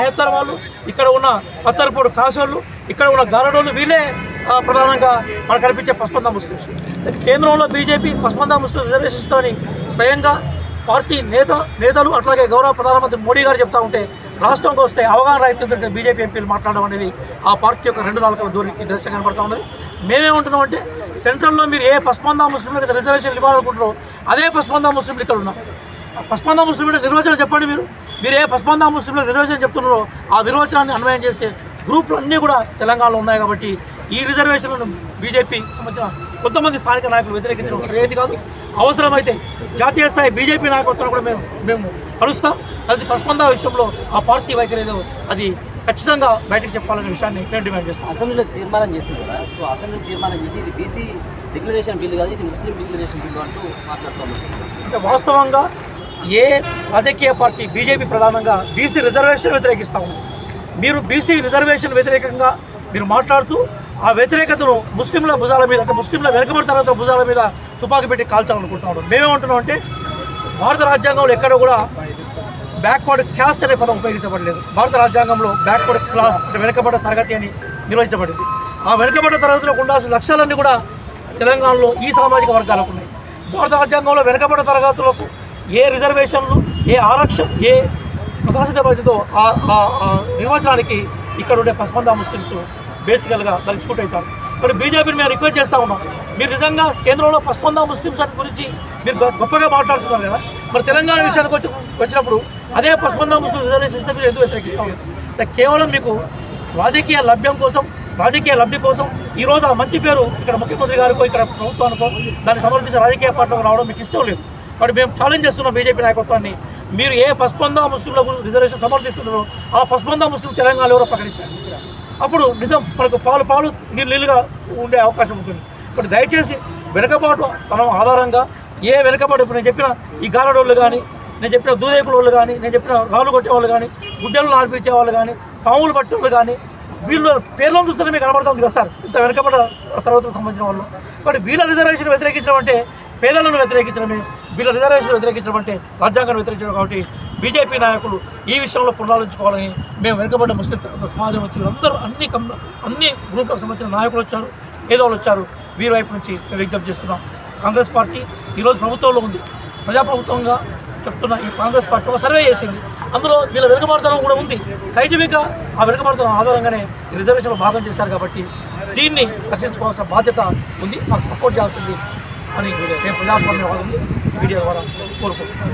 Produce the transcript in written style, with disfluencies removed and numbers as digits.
నేతర వాళ్ళు, ఇక్కడ ఉన్న పత్తరపూడి కాసోళ్ళు, ఇక్కడ ఉన్న గారడోళ్ళు వీళ్ళే ప్రధానంగా మనకు కనిపించే పస్మందా ముస్లిమ్స్. కేంద్రంలో బీజేపీ పస్మందా ముస్లిం రిజర్వేషన్ ఇస్తామని స్వయంగా పార్టీ నేతలు అట్లాగే గౌరవ ప్రధానమంత్రి మోడీ గారు చెప్తా ఉంటే రాష్ట్రంకి వస్తే అవగాహన రైతులతో బీజేపీ ఎంపీలు మాట్లాడడం అనేది ఆ పార్టీ యొక్క 2 నాలుకల దూరికి దర్శనం కనబడతా ఉన్నది. మేమేమంటున్నాం అంటే సెంట్రల్లో మీరు ఏ పస్మందా ముస్లింలకు రిజర్వేషన్లు ఇవ్వాలనుకుంటారో అదే పస్మందా ముస్లింలు ఇక్కడ ఉన్నాం. పస్మందా ముస్లిం నిర్వచనం చెప్పండి. మీరు ఏ పస్మందా ముస్లింలకు నిర్వచనం చెప్తున్నారో ఆ నిర్వచనాన్ని అన్వయం చేసే గ్రూపులు అన్నీ కూడా తెలంగాణలో ఉన్నాయి. కాబట్టి ఈ రిజర్వేషన్లను బీజేపీ సంబంధించిన కొంతమంది స్థానిక నాయకులు వ్యతిరేకించడం సరైనది కాదు. అవసరమైతే జాతీయ స్థాయి బీజేపీ నాయకత్వాన్ని కూడా మేము కలుస్తాం. కలిసి పస్మందా విషయంలో ఆ పార్టీ వైఖరి ఏదో అది ఖచ్చితంగా బయటకు చెప్పాలనే విషయాన్ని నేను డిమాండ్ చేస్తాను. అసెంబ్లీలో తీర్మానం చేసింది కదా, సో అసెంబ్లీ తీర్మానం చేసి ఇది బీసీ డిక్లరేషన్ బిల్లు కాదు, ఇది ముస్లిం డిక్లరేషన్ బిల్లు అంటూ మాట్లాడుతున్నాం. అంటే వాస్తవంగా ఏ రాజకీయ పార్టీ బీజేపీ ప్రధానంగా బీసీ రిజర్వేషన్ వ్యతిరేకిస్తూ ఉంది. మీరు బీసీ రిజర్వేషన్ వ్యతిరేకంగా మీరు మాట్లాడుతూ ఆ వ్యతిరేకతను ముస్లింల భుజాల మీద, అంటే ముస్లింల వెనుకబడి తరగతుల భుజాల మీద తుపాకీ పెట్టి కాల్చాలనుకుంటున్నాడు. మేమేమంటున్నాం అంటే భారత రాజ్యాంగంలో ఎక్కడ కూడా బ్యాక్వర్డ్ క్యాస్ట్ అనే పదం ఉపయోగించబడలేదు. భారత రాజ్యాంగంలో బ్యాక్వర్డ్ క్లాస్ వెనుకబడ్డ తరగతి అని నిర్వహించబడింది. ఆ వెనుకబడ్డ తరగతిలోకి ఉండాల్సిన లక్ష్యాలన్నీ కూడా తెలంగాణలో ఈ సామాజిక వర్గాలకు ఉన్నాయి. భారత రాజ్యాంగంలో వెనుకబడ్డ తరగతులకు ఏ రిజర్వేషన్లు, ఏ ఆరక్షణ, ఏ ప్రకాశితపడితో ఆ నిర్వచనానికి ఇక్కడ ఉండే పస్మందా ముస్లిమ్స్ బేసికల్గా దానికి సూట్ అవుతారు. మరి బీజేపీని మేము రిక్వెస్ట్ చేస్తూ ఉన్నాం, మీరు నిజంగా కేంద్రంలో పస్మందా ముస్లిమ్స్ అని గురించి మీరు గొప్పగా మాట్లాడుతున్నారు కదా, మరి తెలంగాణ విషయానికి వచ్చినప్పుడు అదే పస్మందా ముస్లిం రిజర్వేషన్ సిస్టమ్ మీద ఎందుకు వ్యతిరేకిస్తూ ఉన్నారు? అంటే కేవలం మీకు రాజకీయ లబ్ధి కోసం ఈరోజు ఆ మంచి పేరు ఇక్కడ ముఖ్యమంత్రి గారికో ఇక్కడ ప్రభుత్వానికో దాన్ని సమర్థించిన రాజకీయ పార్టీలకు రావడం మీకు ఇష్టం లేదు. కాబట్టి మేము ఛాలెంజ్ చేస్తున్నాం బీజేపీ నాయకత్వాన్ని, మీరు ఏ పస్మందా ముస్లింలకు రిజర్వేషన్ సమర్థిస్తున్నారో ఆ పస్మందా ముస్లిం తెలంగాణలో ఎవరో ప్రకటించారు. అప్పుడు నిజం మనకు పాలు నీళ్ళుగా ఉండే అవకాశం ఉంటుంది. ఇప్పుడు దయచేసి వెనుకబాటు తనం ఆధారంగా ఏ వెనుకబాటు, ఇప్పుడు నేను చెప్పిన ఈ గారడోళ్ళు కానీ, నేను చెప్పిన దూదేకుల వాళ్ళు కానీ, నేను చెప్పిన రాళ్ళు కొట్టేవాళ్ళు కానీ, గుడ్డెలు నాడిపించే వాళ్ళు కానీ, పాములు పట్టే వాళ్ళు కానీ, వీళ్ళు పేర్లను చూస్తే మీకు కనబడుతుంది కదా సార్, ఇంత వెనుకబడ్డ తరగతులకు సంబంధించిన వాళ్ళు. కాబట్టి వీళ్ళ రిజర్వేషన్ వ్యతిరేకించడం అంటే పేదలను వ్యతిరేకించడమే, వీళ్ళ రిజర్వేషన్ వ్యతిరేకించడం అంటే రాజ్యాంగాన్ని వ్యతిరేకించడం. కాబట్టి బీజేపీ నాయకులు ఈ విషయంలో పునరాలోచించుకోవాలని మేము వెనుకబడ్డ ముస్లిం సమాజం వచ్చి అందరూ అన్ని గ్రూపులకు సంబంధించిన నాయకులు వచ్చారు, పేదవాళ్ళు వచ్చారు, వీరి వైపు నుంచి మేము విజ్ఞప్తి చేస్తున్నాం. కాంగ్రెస్ పార్టీ ఈరోజు ప్రభుత్వంలో ఉంది, ప్రజాప్రభుత్వంగా చెప్తున్న ఈ కాంగ్రెస్ పార్టీ ఒక సర్వే చేసింది, అందులో వీళ్ళ వెనుకబడతనం కూడా ఉంది. సైంటిఫిక్గా ఆ వెనుకబడతనం ఆధారంగానే రిజర్వేషన్లో భాగం చేశారు. కాబట్టి దీన్ని రక్షించుకోవాల్సిన బాధ్యత ఉంది, మాకు సపోర్ట్ చేయాల్సింది అని మేము ప్రజాస్వామ్యవాదులు మీడియా ద్వారా కోరుకుంటున్నాం.